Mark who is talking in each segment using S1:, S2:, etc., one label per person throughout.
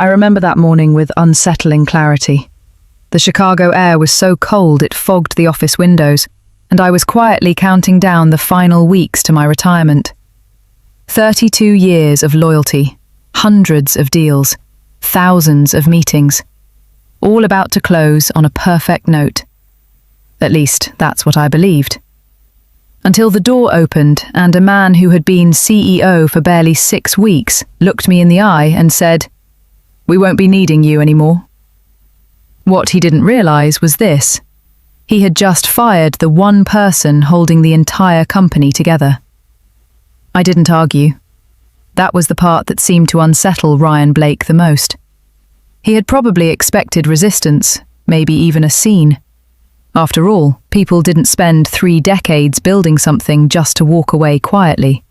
S1: I remember that morning with unsettling clarity. The Chicago air was so cold it fogged the office windows, and I was quietly counting down the final weeks to my retirement. 32 years of loyalty, hundreds of deals, thousands of meetings, all about to close on a perfect note. At least, that's what I believed. Until the door opened and a man who had been CEO for barely 6 weeks looked me in the eye and said, "We won't be needing you anymore." What he didn't realize was this: he had just fired the one person holding the entire company together. I didn't argue. That was the part that seemed to unsettle Ryan Blake the most. He had probably expected resistance, maybe even a scene. After all, people didn't spend 3 decades building something just to walk away quietly.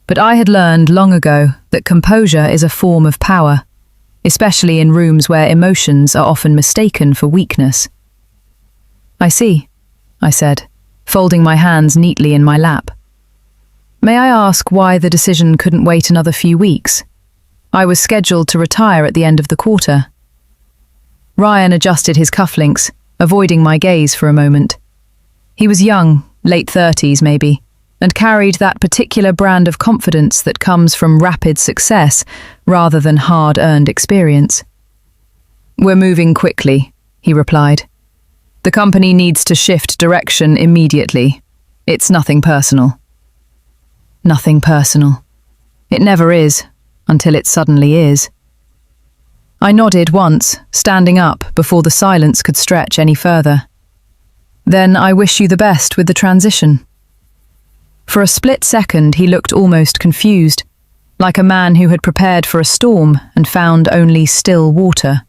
S1: But I had learned long ago that composure is a form of power, especially in rooms where emotions are often mistaken for weakness. "I see," I said, folding my hands neatly in my lap. "May I ask why the decision couldn't wait another few weeks? I was scheduled to retire at the end of the quarter." Ryan adjusted his cufflinks, avoiding my gaze for a moment. He was young, late 30s maybe, and carried that particular brand of confidence that comes from rapid success rather than hard-earned experience. "We're moving quickly," he replied. "The company needs to shift direction immediately. It's nothing personal." Nothing personal. It never is, until it suddenly is. I nodded once, standing up before the silence could stretch any further. "Then I wish you the best with the transition." For a split second he looked almost confused, like a man who had prepared for a storm and found only still water.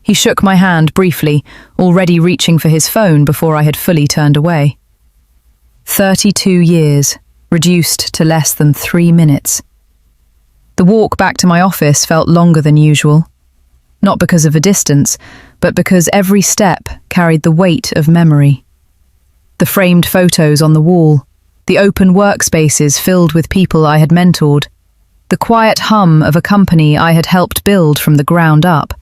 S1: He shook my hand briefly, already reaching for his phone before I had fully turned away. 32 years, reduced to less than 3 minutes. The walk back to my office felt longer than usual, not because of a distance, but because every step carried the weight of memory. The framed photos on the wall, the open workspaces filled with people I had mentored, the quiet hum of a company I had helped build from the ground up.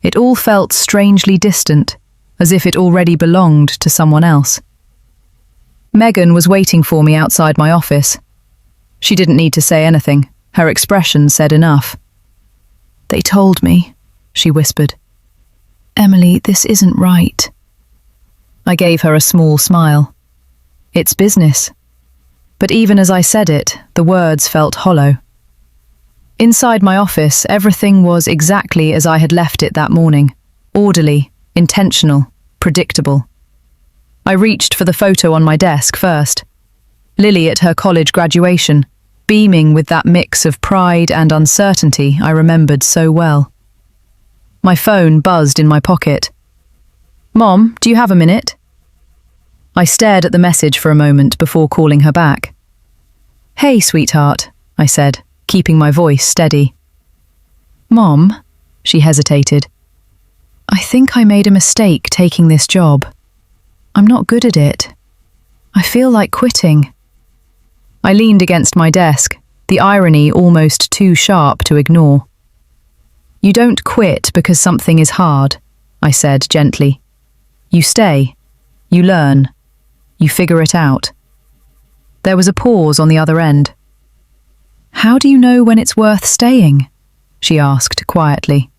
S1: It all felt strangely distant, as if it already belonged to someone else. Megan was waiting for me outside my office. She didn't need to say anything. Her expression said enough. "They told me," she whispered. "Emily, this isn't right." I gave her a small smile. "It's business." But even as I said it, the words felt hollow. Inside my office, everything was exactly as I had left it that morning. Orderly, intentional, predictable. I reached for the photo on my desk first. Lily at her college graduation, beaming with that mix of pride and uncertainty I remembered so well. My phone buzzed in my pocket. "Mom, do you have a minute?" I stared at the message for a moment before calling her back. "Hey, sweetheart," I said, keeping my voice steady. "Mom," she hesitated. "I think I made a mistake taking this job. I'm not good at it. I feel like quitting." I leaned against my desk, the irony almost too sharp to ignore. "You don't quit because something is hard," I said gently. "You stay. You learn. You figure it out." There was a pause on the other end. "How do you know when it's worth staying?" she asked quietly.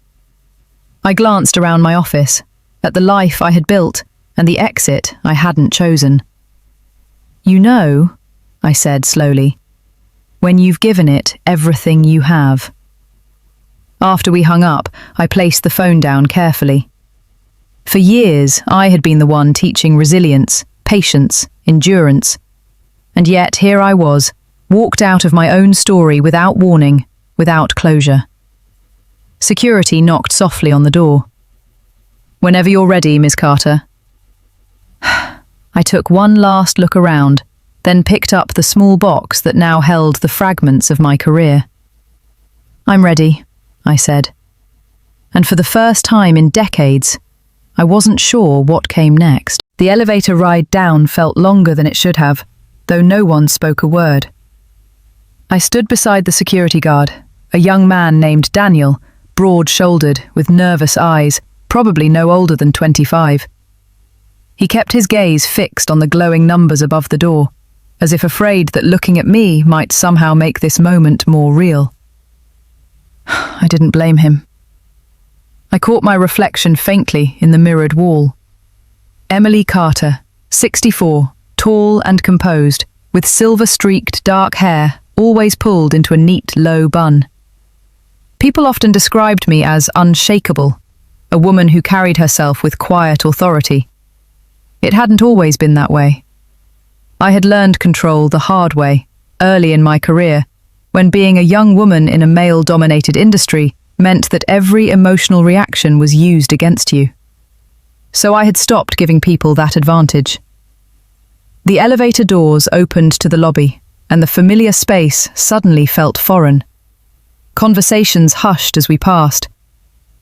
S1: I glanced around my office, at the life I had built and the exit I hadn't chosen. "You know," I said slowly, "when you've given it everything you have." After we hung up, I placed the phone down carefully. For years, I had been the one teaching resilience, patience, endurance. And yet here I was, walked out of my own story without warning, without closure. Security knocked softly on the door. "Whenever you're ready, Miss Carter." I took one last look around, then picked up the small box that now held the fragments of my career. "I'm ready," I said. And for the first time in decades, I wasn't sure what came next. The elevator ride down felt longer than it should have, though no one spoke a word. I stood beside the security guard, a young man named Daniel, broad-shouldered, with nervous eyes, probably no older than 25. He kept his gaze fixed on the glowing numbers above the door, as if afraid that looking at me might somehow make this moment more real. I didn't blame him. I caught my reflection faintly in the mirrored wall. Emily Carter, 64, tall and composed, with silver-streaked dark hair, always pulled into a neat, low bun. People often described me as unshakable, a woman who carried herself with quiet authority. It hadn't always been that way. I had learned control the hard way, early in my career, when being a young woman in a male-dominated industry meant that every emotional reaction was used against you. So I had stopped giving people that advantage. The elevator doors opened to the lobby, and the familiar space suddenly felt foreign. Conversations hushed as we passed.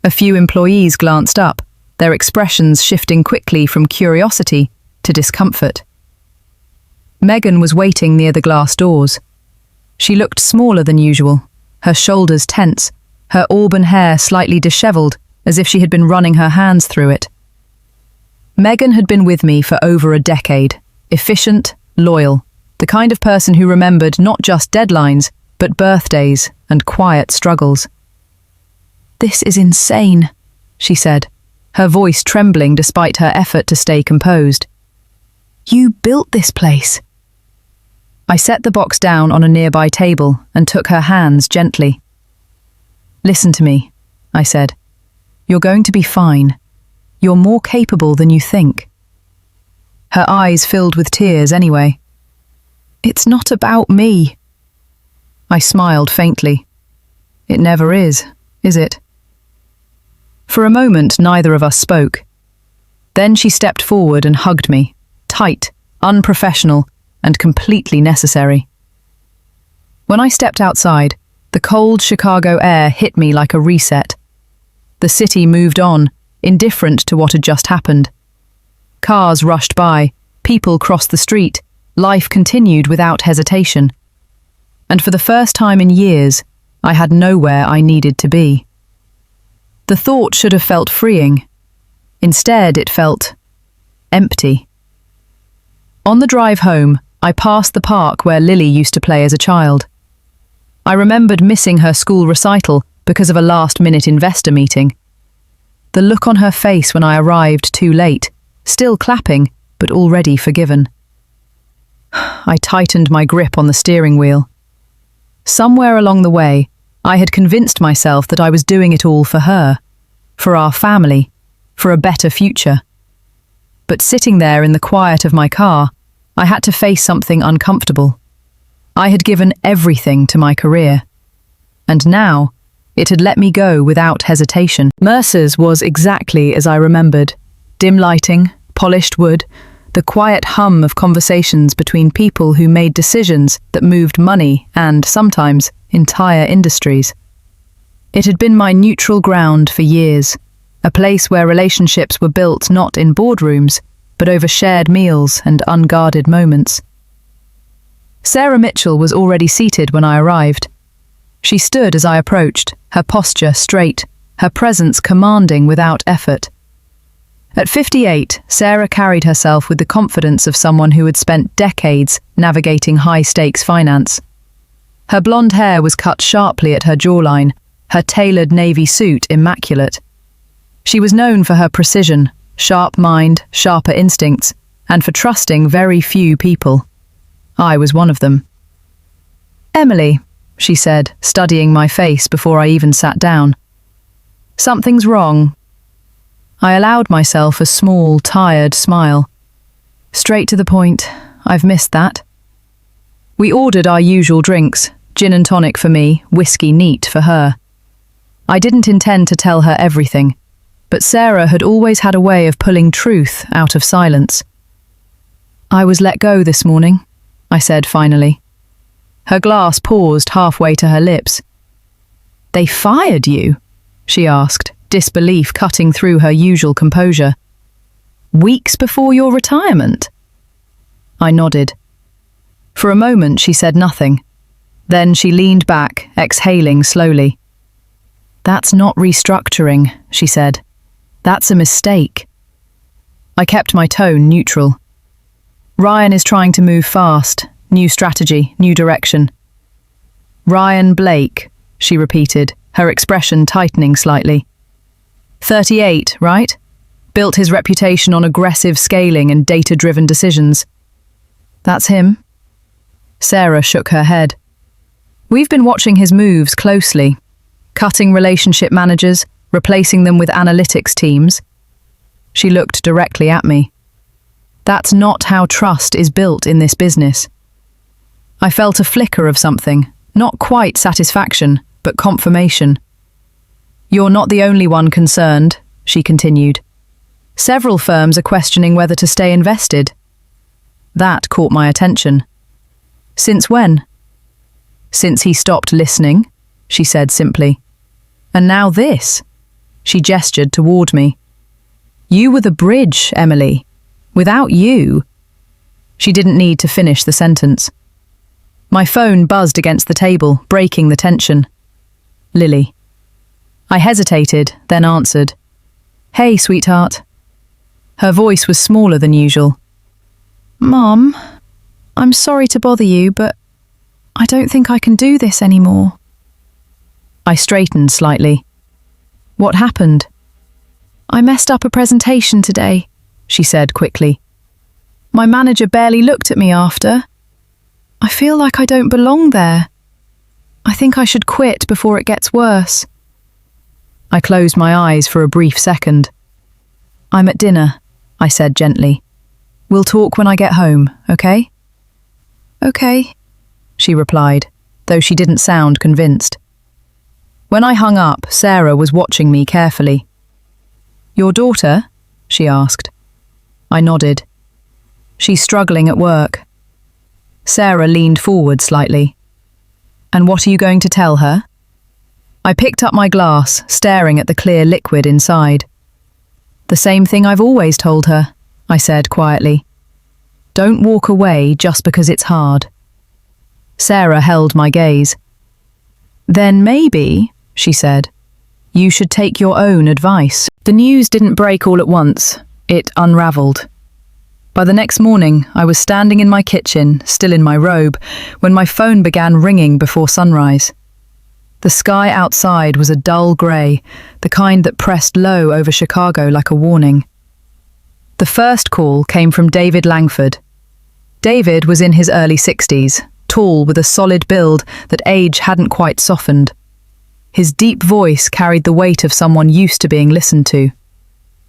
S1: A few employees glanced up, their expressions shifting quickly from curiosity to discomfort. Megan was waiting near the glass doors. She looked smaller than usual, her shoulders tense, her auburn hair slightly disheveled, as if she had been running her hands through it. Megan had been with me for over a decade, efficient, loyal, the kind of person who remembered not just deadlines, but birthdays and quiet struggles. "This is insane," she said, her voice trembling despite her effort to stay composed. "You built this place." I set the box down on a nearby table and took her hands gently. "Listen to me," I said. "You're going to be fine. You're more capable than you think." Her eyes filled with tears anyway. "It's not about me." I smiled faintly. "It never is it?" For a moment, neither of us spoke. Then she stepped forward and hugged me, tight, unprofessional, and completely necessary. When I stepped outside, the cold Chicago air hit me like a reset. The city moved on, indifferent to what had just happened. Cars rushed by, people crossed the street, life continued without hesitation. And for the first time in years, I had nowhere I needed to be. The thought should have felt freeing. Instead, it felt empty. On the drive home, I passed the park where Lily used to play as a child. I remembered missing her school recital because of a last-minute investor meeting. The look on her face when I arrived too late, still clapping, but already forgiven. I tightened my grip on the steering wheel. Somewhere along the way, I had convinced myself that I was doing it all for her, for our family, for a better future. But sitting there in the quiet of my car, I had to face something uncomfortable. I had given everything to my career. And now, it had let me go without hesitation. Mercer's was exactly as I remembered. Dim lighting, polished wood, the quiet hum of conversations between people who made decisions that moved money and, sometimes, entire industries. It had been my neutral ground for years, a place where relationships were built not in boardrooms, but over shared meals and unguarded moments. Sarah Mitchell was already seated when I arrived. She stood as I approached, her posture straight, her presence commanding without effort. At 58, Sarah carried herself with the confidence of someone who had spent decades navigating high-stakes finance. Her blonde hair was cut sharply at her jawline, her tailored navy suit immaculate. She was known for her precision, sharp mind, sharper instincts, and for trusting very few people. I was one of them. "Emily," she said, studying my face before I even sat down. "Something's wrong." I allowed myself a small, tired smile. "Straight to the point. I've missed that." We ordered our usual drinks, gin and tonic for me, whiskey neat for her. I didn't intend to tell her everything, but Sarah had always had a way of pulling truth out of silence. "I was let go this morning," I said finally. Her glass paused halfway to her lips. "They fired you?" she asked, disbelief cutting through her usual composure. "Weeks before your retirement?" I nodded. For a moment she said nothing. Then she leaned back, exhaling slowly. That's not restructuring, she said. That's a mistake. I kept my tone neutral. Ryan is trying to move fast. New strategy, new direction. Ryan Blake, she repeated, her expression tightening slightly. 38, right? Built his reputation on aggressive scaling and data-driven decisions. That's him. Sarah shook her head. We've been watching his moves closely, cutting relationship managers, replacing them with analytics teams. She looked directly at me. That's not how trust is built in this business. I felt a flicker of something, not quite satisfaction, but confirmation. You're not the only one concerned, she continued. Several firms are questioning whether to stay invested. That caught my attention. Since when? Since he stopped listening, she said simply. And now this. She gestured toward me. You were the bridge, Emily. Without you. She didn't need to finish the sentence. My phone buzzed against the table, breaking the tension. Lily. I hesitated, then answered. Hey, sweetheart. Her voice was smaller than usual. Mom, I'm sorry to bother you, but I don't think I can do this anymore. I straightened slightly. What happened? I messed up a presentation today, she said quickly. My manager barely looked at me after. I feel like I don't belong there. I think I should quit before it gets worse. I closed my eyes for a brief second. I'm at dinner, I said gently. We'll talk when I get home, okay? Okay, she replied, though she didn't sound convinced. When I hung up, Sarah was watching me carefully. Your daughter? She asked. I nodded. She's struggling at work. Sarah leaned forward slightly. And what are you going to tell her? I picked up my glass, staring at the clear liquid inside. The same thing I've always told her, I said quietly. Don't walk away just because it's hard. Sarah held my gaze. Then maybe, she said, you should take your own advice. The news didn't break all at once. It unraveled. By the next morning, I was standing in my kitchen, still in my robe, when my phone began ringing before sunrise. The sky outside was a dull grey, the kind that pressed low over Chicago like a warning. The first call came from David Langford. David was in his early 60s, tall with a solid build that age hadn't quite softened. His deep voice carried the weight of someone used to being listened to.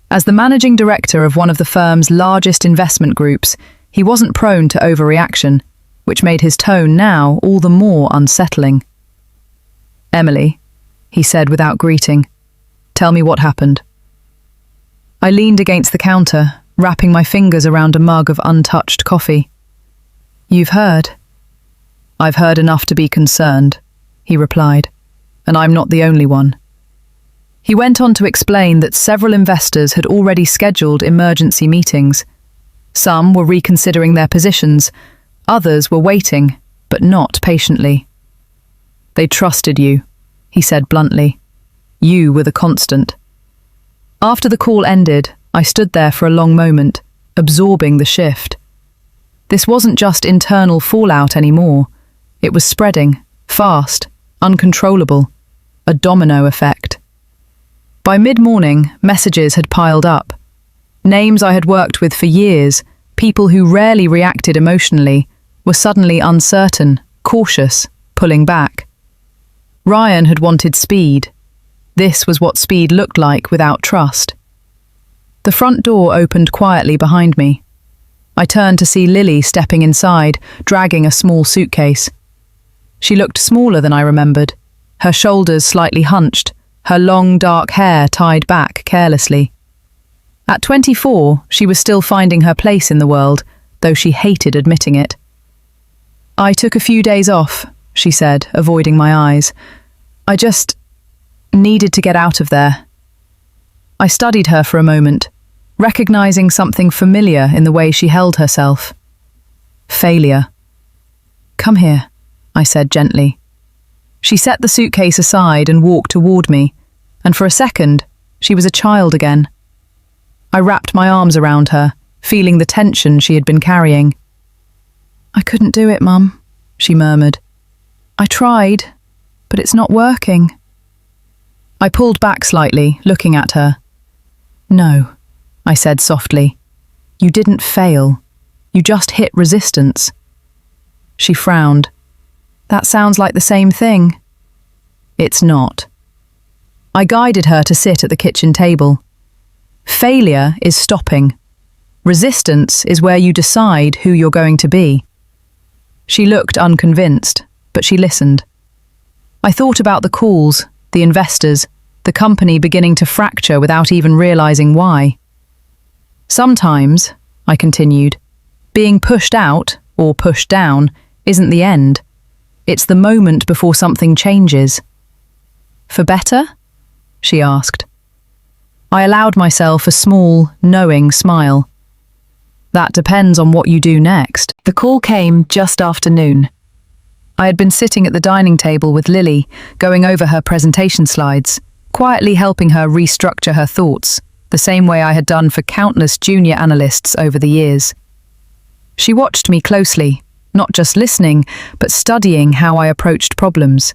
S1: As the managing director of one of the firm's largest investment groups, he wasn't prone to overreaction, which made his tone now all the more unsettling. Emily, he said without greeting, tell me what happened. I leaned against the counter, wrapping my fingers around a mug of untouched coffee. You've heard? I've heard enough to be concerned, he replied, and I'm not the only one. He went on to explain that several investors had already scheduled emergency meetings. Some were reconsidering their positions, others were waiting, but not patiently. They trusted you, he said bluntly. You were the constant. After the call ended, I stood there for a long moment, absorbing the shift. This wasn't just internal fallout anymore. It was spreading, fast, uncontrollable, a domino effect. By mid-morning, messages had piled up. Names I had worked with for years, people who rarely reacted emotionally, were suddenly uncertain, cautious, pulling back. Ryan had wanted speed. This was what speed looked like without trust. The front door opened quietly behind me. I turned to see Lily stepping inside, dragging a small suitcase. She looked smaller than I remembered, her shoulders slightly hunched, her long dark hair tied back carelessly. At 24, she was still finding her place in the world, though she hated admitting it. I took a few days off, she said, avoiding my eyes. I just needed to get out of there. I studied her for a moment, recognizing something familiar in the way she held herself. Failure. Come here, I said gently. She set the suitcase aside and walked toward me, and for a second, she was a child again. I wrapped my arms around her, feeling the tension she had been carrying. "I couldn't do it, Mum," she murmured. "I tried, but it's not working." I pulled back slightly, looking at her. "No," I said softly. "You didn't fail. You just hit resistance." She frowned. "That sounds like the same thing." "It's not." I guided her to sit at the kitchen table. Failure is stopping. Resistance is where you decide who you're going to be. She looked unconvinced, but she listened. I thought about the calls, the investors, the company beginning to fracture without even realizing why. Sometimes, I continued, being pushed out or pushed down isn't the end. It's the moment before something changes. "For better?" she asked. I allowed myself a small, knowing smile. "That depends on what you do next." The call came just after noon. I had been sitting at the dining table with Lily, going over her presentation slides, quietly helping her restructure her thoughts, the same way I had done for countless junior analysts over the years. She watched me closely, not just listening, but studying how I approached problems.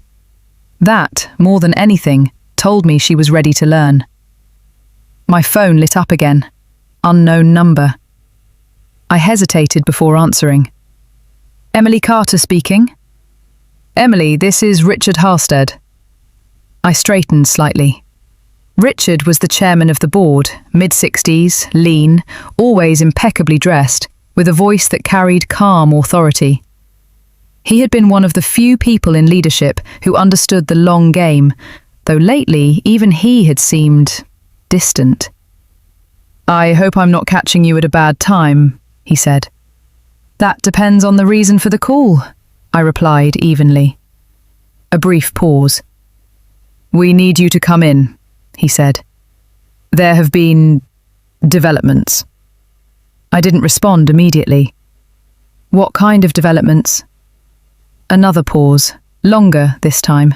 S1: That, more than anything, told me she was ready to learn. My phone lit up again. Unknown number. I hesitated before answering. "Emily Carter speaking." "Emily, this is Richard Halstead." I straightened slightly. Richard was the chairman of the board, mid-60s, lean, always impeccably dressed, with a voice that carried calm authority. He had been one of the few people in leadership who understood the long game, though lately even he had seemed distant. "I hope I'm not catching you at a bad time," he said. "That depends on the reason for the call," I replied evenly. A brief pause. "We need you to come in," he said. "There have been developments." I didn't respond immediately. "What kind of developments?" Another pause, longer this time.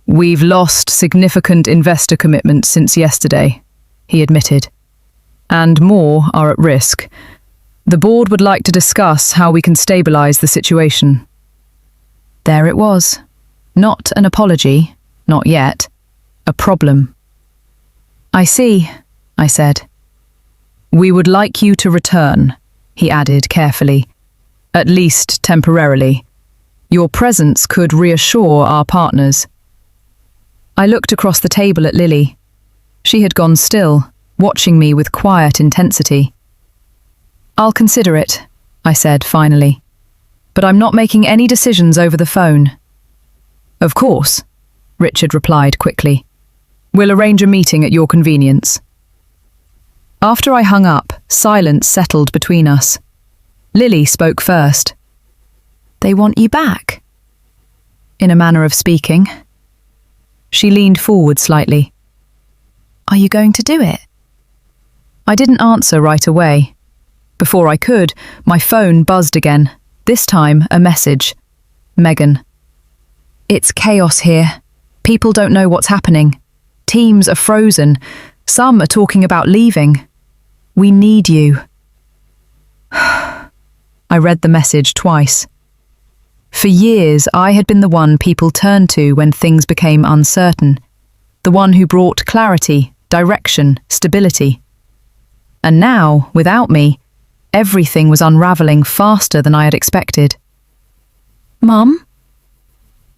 S1: "We've lost significant investor commitments since yesterday," he admitted. "And more are at risk. The board would like to discuss how we can stabilize the situation." There it was. Not an apology, not yet. A problem. "I see," I said. "We would like you to return," he added carefully. "At least temporarily. Your presence could reassure our partners." I looked across the table at Lily. She had gone still, watching me with quiet intensity. "I'll consider it," I said finally. "But I'm not making any decisions over the phone." "Of course," Richard replied quickly. "We'll arrange a meeting at your convenience." After I hung up, silence settled between us. Lily spoke first. "They want you back?" In a manner of speaking. She leaned forward slightly. "Are you going to do it?" I didn't answer right away. Before I could, my phone buzzed again, this time a message. "Megan. It's chaos here. People don't know what's happening. Teams are frozen. Some are talking about leaving. We need you." I read the message twice. For years, I had been the one people turned to when things became uncertain, the one who brought clarity, direction, stability. And now, without me, everything was unraveling faster than I had expected. "Mum?"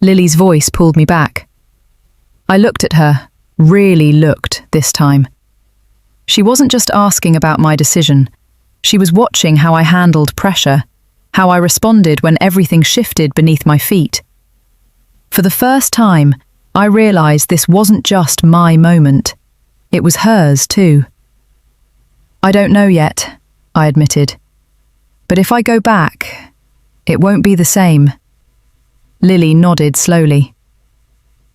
S1: Lily's voice pulled me back. I looked at her, really looked this time. She wasn't just asking about my decision. She was watching how I handled pressure, how I responded when everything shifted beneath my feet. For the first time, I realized this wasn't just my moment. It was hers too. "I don't know yet," I admitted. "But if I go back, it won't be the same." Lily nodded slowly.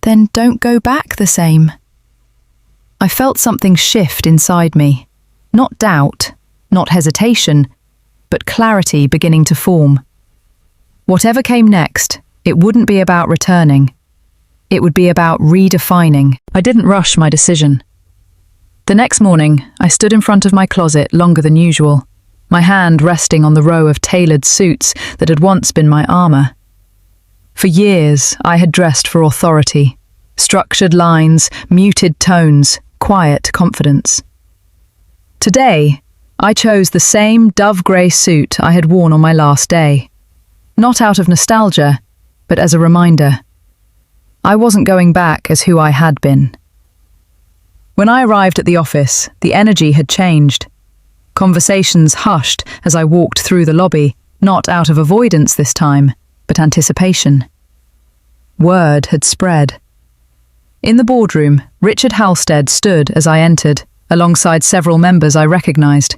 S1: "Then don't go back the same." I felt something shift inside me. Not doubt, not hesitation, but clarity beginning to form. Whatever came next, it wouldn't be about returning. It would be about redefining. I didn't rush my decision. The next morning, I stood in front of my closet longer than usual, my hand resting on the row of tailored suits that had once been my armor. For years, I had dressed for authority, structured lines, muted tones, quiet confidence. Today, I chose the same dove-grey suit I had worn on my last day. Not out of nostalgia, but as a reminder. I wasn't going back as who I had been. When I arrived at the office, the energy had changed. Conversations hushed as I walked through the lobby, not out of avoidance this time, but anticipation. Word had spread. In the boardroom, Richard Halstead stood as I entered, alongside several members I recognized.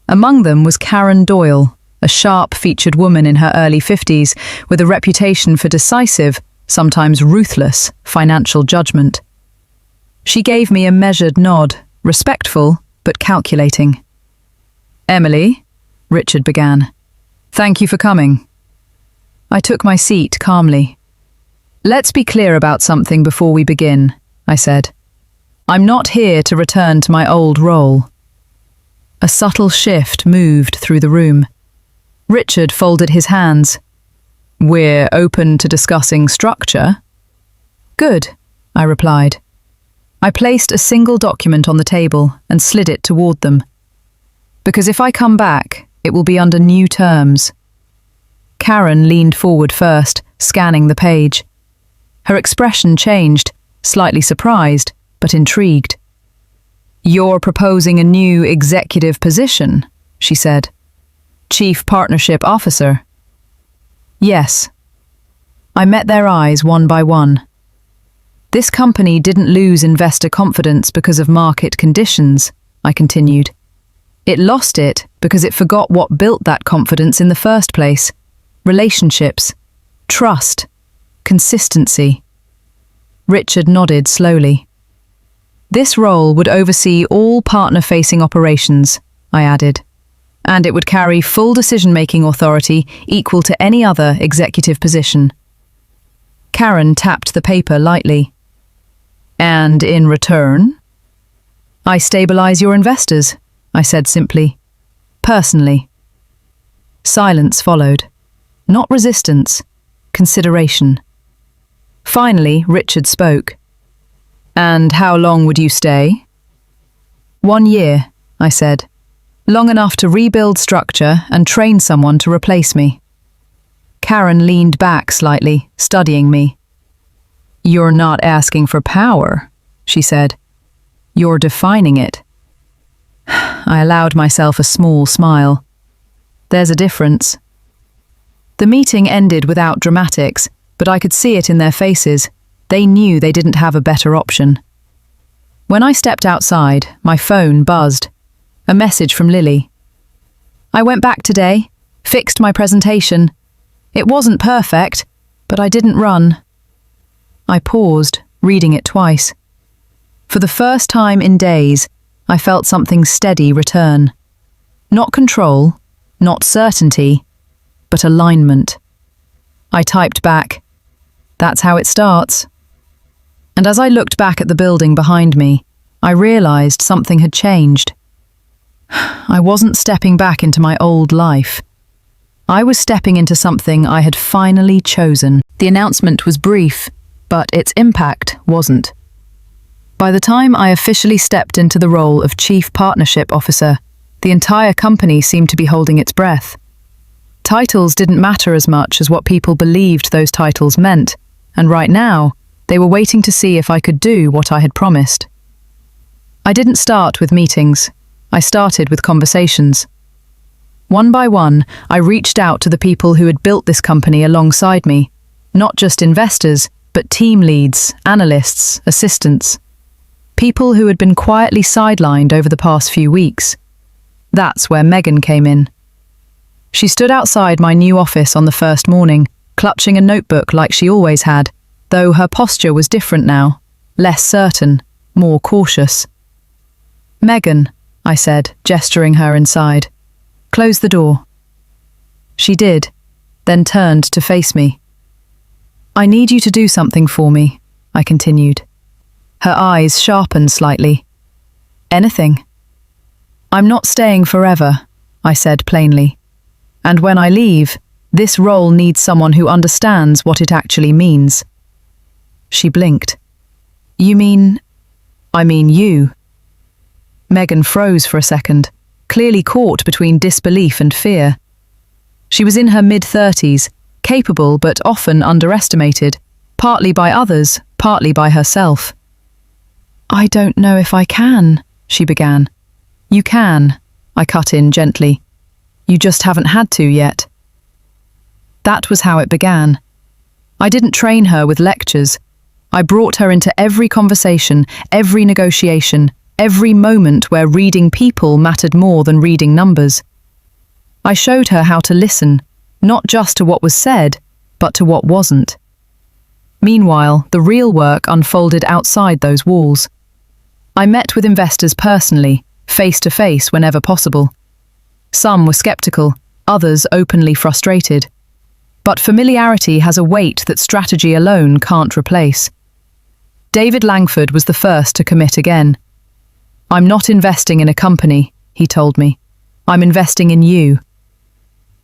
S1: Among them was Karen Doyle, a sharp-featured woman in her early 50s with a reputation for decisive, sometimes ruthless, financial judgment. She gave me a measured nod, respectful but calculating. "Emily," Richard began, "thank you for coming." I took my seat calmly. "Let's be clear about something before we begin," I said. "I'm not here to return to my old role." A subtle shift moved through the room. Richard folded his hands. "We're open to discussing structure." "Good," I replied. I placed a single document on the table and slid it toward them. "Because if I come back, it will be under new terms." Karen leaned forward first, scanning the page. Her expression changed, slightly surprised, but intrigued. "You're proposing a new executive position," she said. "Chief Partnership Officer." "Yes." I met their eyes one by one. "This company didn't lose investor confidence because of market conditions," I continued. "It lost it because it forgot what built that confidence in the first place. Relationships, trust, consistency." Richard nodded slowly. "This role would oversee all partner-facing operations," I added, "and it would carry full decision-making authority equal to any other executive position." Karen tapped the paper lightly. "And in return?" "I stabilize your investors," I said simply. "Personally." Silence followed. Not resistance, consideration. Finally, Richard spoke. "And how long would you stay?" "1 year," I said. "Long enough to rebuild structure and train someone to replace me." Karen leaned back slightly, studying me. "You're not asking for power," she said. "You're defining it." I allowed myself a small smile. There's a difference. The meeting ended without dramatics, but I could see it in their faces. They knew they didn't have a better option. When I stepped outside, my phone buzzed. A message from Lily. "I went back today, fixed my presentation. It wasn't perfect, but I didn't run." I paused, reading it twice. For the first time in days, I felt something steady return. Not control, not certainty, but alignment. I typed back, "That's how it starts." And as I looked back at the building behind me, I realized something had changed. I wasn't stepping back into my old life. I was stepping into something I had finally chosen. The announcement was brief, but its impact wasn't. By the time I officially stepped into the role of Chief Partnership Officer, the entire company seemed to be holding its breath. Titles didn't matter as much as what people believed those titles meant, and right now, they were waiting to see if I could do what I had promised. I didn't start with meetings. I started with conversations. One by one, I reached out to the people who had built this company alongside me, not just investors, but team leads, analysts, assistants. People who had been quietly sidelined over the past few weeks. That's where Megan came in. She stood outside my new office on the first morning, clutching a notebook like she always had, though her posture was different now, less certain, more cautious. "Megan," I said, gesturing her inside. "Close the door." She did, then turned to face me. "I need you to do something for me," I continued. Her eyes sharpened slightly. Anything. I'm not staying forever, I said plainly. And when I leave, this role needs someone who understands what it actually means. She blinked. You mean... I mean you. Megan froze for a second, clearly caught between disbelief and fear. She was in her mid-30s, capable but often underestimated, partly by others, partly by herself. I don't know if I can, she began. You can, I cut in gently. You just haven't had to yet. That was how it began. I didn't train her with lectures. I brought her into every conversation, every negotiation, every moment where reading people mattered more than reading numbers. I showed her how to listen, not just to what was said, but to what wasn't. Meanwhile, the real work unfolded outside those walls. I met with investors personally, face to face whenever possible. Some were skeptical, others openly frustrated. But familiarity has a weight that strategy alone can't replace. David Langford was the first to commit again. I'm not investing in a company, he told me. I'm investing in you.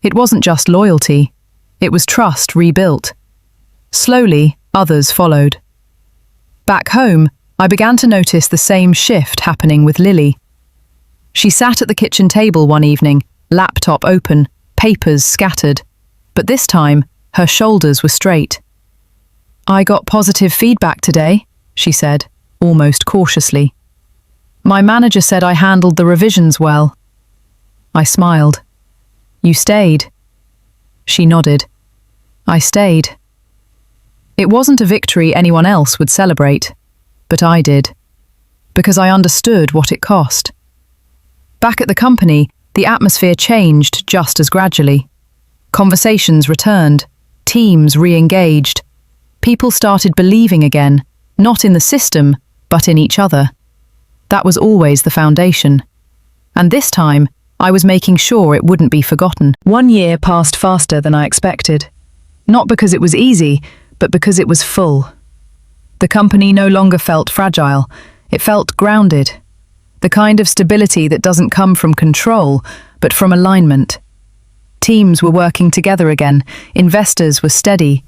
S1: It wasn't just loyalty. It was trust rebuilt. Slowly, others followed. Back home, I began to notice the same shift happening with Lily. She sat at the kitchen table one evening, laptop open, papers scattered. But this time, her shoulders were straight. I got positive feedback today, she said, almost cautiously. My manager said I handled the revisions well. I smiled. You stayed. She nodded. I stayed. It wasn't a victory anyone else would celebrate, but I did, because I understood what it cost. Back at the company, the atmosphere changed just as gradually. Conversations returned, teams re-engaged. People started believing again, not in the system, but in each other. That was always the foundation. And this time, I was making sure it wouldn't be forgotten. 1 year passed faster than I expected. Not because it was easy, but because it was full. The company no longer felt fragile. It felt grounded. The kind of stability that doesn't come from control, but from alignment. Teams were working together again, investors were steady,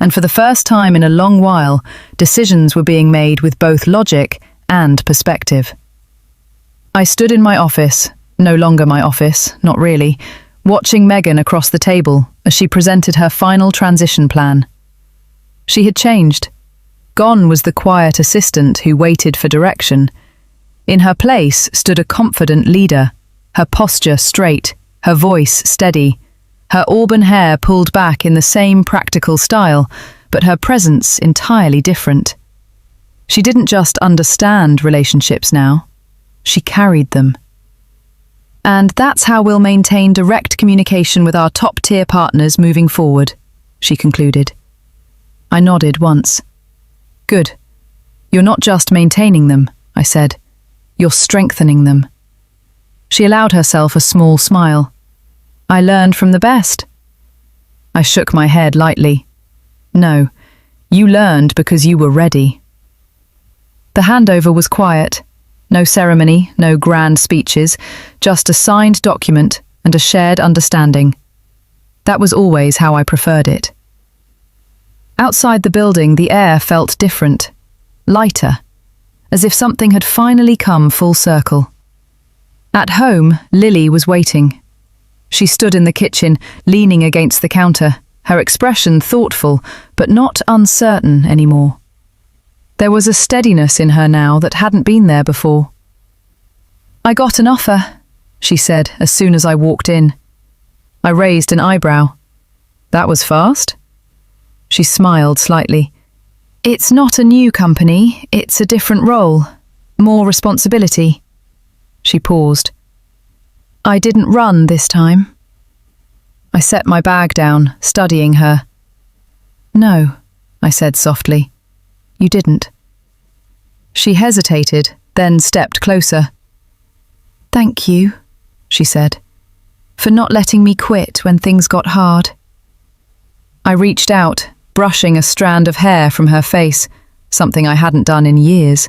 S1: and for the first time in a long while, decisions were being made with both logic and perspective. I stood in my office, no longer my office, not really, watching Megan across the table as she presented her final transition plan. She had changed. Gone was the quiet assistant who waited for direction. In her place stood a confident leader, her posture straight, her voice steady, her auburn hair pulled back in the same practical style, but her presence entirely different. She didn't just understand relationships now, she carried them. And that's how we'll maintain direct communication with our top-tier partners moving forward, she concluded. I nodded once. Good. You're not just maintaining them, I said. You're strengthening them. She allowed herself a small smile. I learned from the best. I shook my head lightly. No, you learned because you were ready. The handover was quiet. No ceremony, no grand speeches, just a signed document and a shared understanding. That was always how I preferred it. Outside the building, the air felt different, lighter, as if something had finally come full circle. At home, Lily was waiting. She stood in the kitchen, leaning against the counter, her expression thoughtful, but not uncertain anymore. There was a steadiness in her now that hadn't been there before. I got an offer, she said as soon as I walked in. I raised an eyebrow. That was fast? She smiled slightly. It's not a new company, it's a different role, more responsibility. She paused. I didn't run this time. I set my bag down, studying her. No, I said softly. You didn't. She hesitated, then stepped closer. Thank you, she said, for not letting me quit when things got hard. I reached out, brushing a strand of hair from her face, something I hadn't done in years.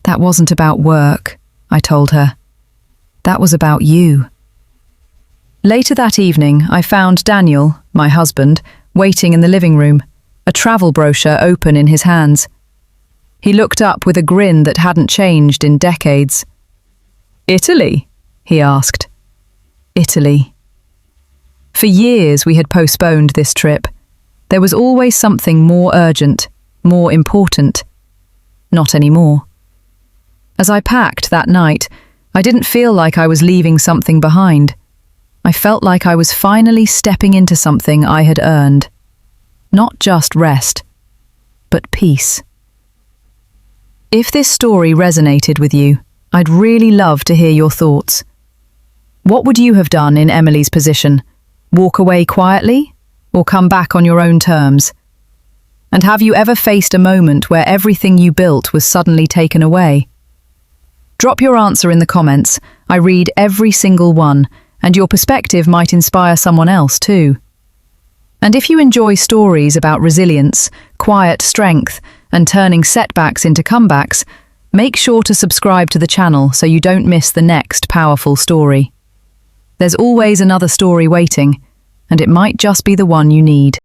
S1: That wasn't about work, I told her. That was about you. Later that evening, I found Daniel, my husband, waiting in the living room, a travel brochure open in his hands. He looked up with a grin that hadn't changed in decades. "Italy?" he asked. Italy. For years we had postponed this trip. There was always something more urgent, more important. Not anymore. As I packed that night, I didn't feel like I was leaving something behind. I felt like I was finally stepping into something I had earned. Not just rest, but peace. If this story resonated with you, I'd really love to hear your thoughts. What would you have done in Emily's position? Walk away quietly, or come back on your own terms? And have you ever faced a moment where everything you built was suddenly taken away? Drop your answer in the comments. I read every single one, and your perspective might inspire someone else too. And if you enjoy stories about resilience, quiet strength, and turning setbacks into comebacks, make sure to subscribe to the channel so you don't miss the next powerful story. There's always another story waiting, and it might just be the one you need.